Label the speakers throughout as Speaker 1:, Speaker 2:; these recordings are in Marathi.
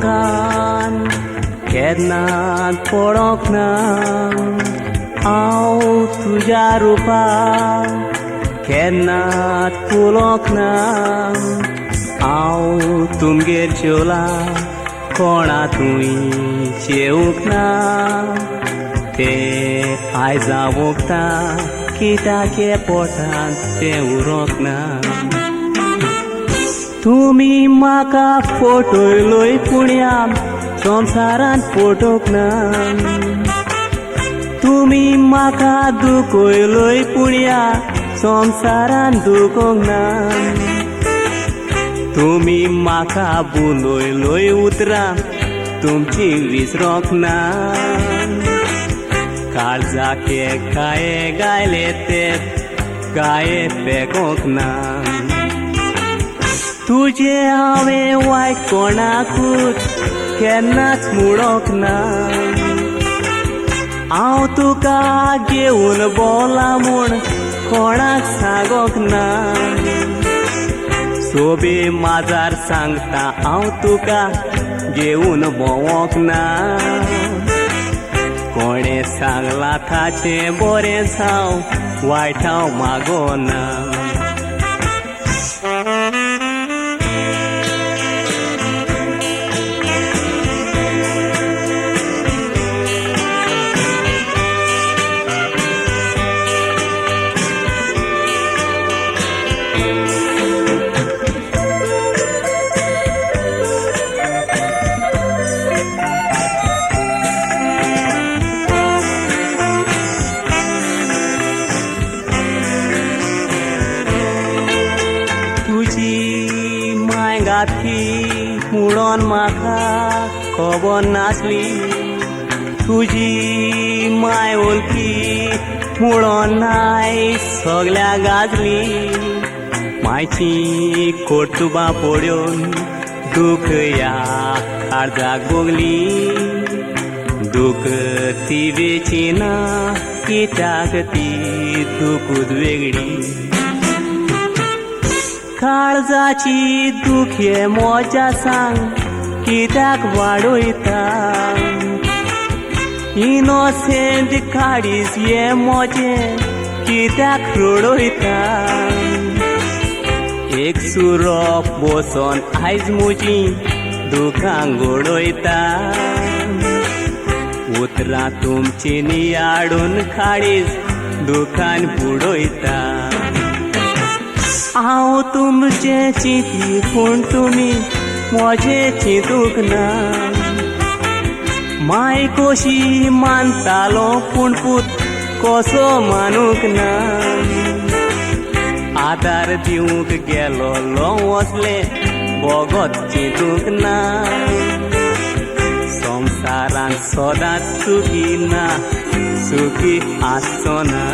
Speaker 1: लोकान केन्नाच पडोंक ना हांव तुज्या रुपाक केन्नाच फुलोंक ना हांव तुमगेर जेवलां कोणातूय जेवूंक ना तें आयजां वखदां कित्याक हे पोटांत तें उरोंक ना तुमी म्हाका फटयलोय पुण्या संवसारांत फटोवंक ना तुमी म्हाका दुखयलोय पुण्या संवसारांत दुखोवंक ना तुमी म्हाका बुलयलोय उतरां तुमची विसरोंक ना काळजाके काये गायले ते गाये पेकोंक ना तुजे हांवें वायट कोणाकूच केन्नाच मुडोंक ना हांव तुका घेवन भोंवलां म्हूण कोणाक सांगोंक ना सोबे माजार सांगता हांव तुका घेवन भोंवोंक ना कोणें सांगलां ताचें बरेंच हांव वायट हांव मागोना गाठी मुडोन म्हाका खबर नासली तुजी माय वळखी मुडोन नाय सगल्या गाजली मायची कोर्तुबा पड्योन दूख ह्या काळजाक भोगली दूख ती वेचिना कित्याक ती दूख वेगळी काळजाची दुखे मोजा सांग कित्याक वाडयता इनोसेंट काडीस हे मोजे कित्याक रडयता एक सुरोप बसोन आयज म्हजी दुखांक घडयता उतरां तुमची नियाडून काडीस दुखान बुडयता हांव तुमचें चिंती पूण तुमी म्हजें चिंतूंक ना माय कशी मानतालो पूण पूत कसो मानूंक ना आदार दिवंक गेलोलो वचले बोगोत चिंतूंक ना संवसारांत सदांच सुखी ना सुखी आसचो ना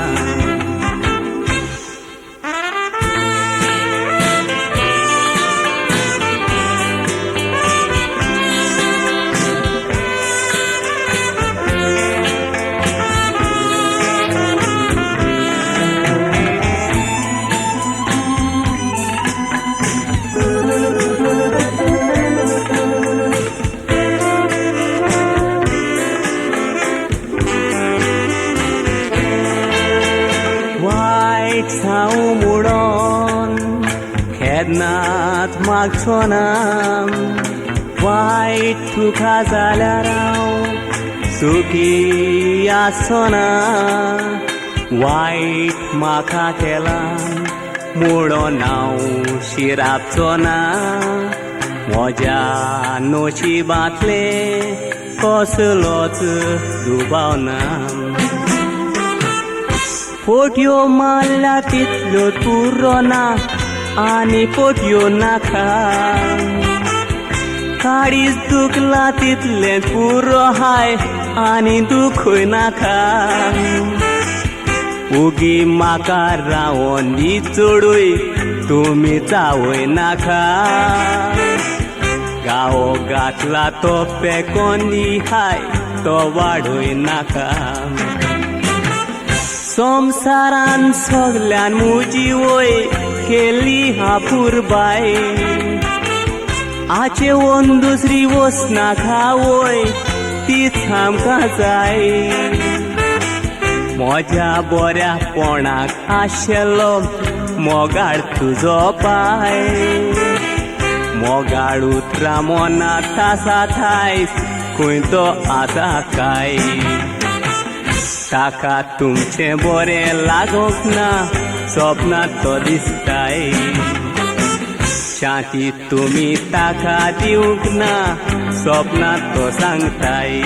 Speaker 1: हांव मुडोन केन्नाच मागचो ना वायट तुका जाल्यार हांव सुखी आसचो ना वायट म्हाका केलां मुडोन हांव शिरापचो ना म्हज्या नशिबांतले कसलोच दुबाव ना पोट्यो मारल्या तितल्यो पुरो ना आनी पोट्यो नाका काडीस दुखला तितलें पुरो हाय आनी दुखूय नाका उगी म्हाका रावोन दी चोडूय तुमी जावय नाका गावो घातला तो पेकोन दी हाय तो वाडूय नाका संवसारान सगल्यान म्हजी वय केली हा पुरबाय आचेवून दुसरी वसना खावय तीच आमकां जाय म्हज्या बऱ्यापणाक आशिल्लो मोगाळ तुजो पाय मोगाळ उतरां मनांत आसात आयज खंय तो आसा काय ताका तुमचें बरें लागोंक ना सपनांत तो दिसताय शांती तुमी ताका दिवंक ना सपनांत तो सांगताय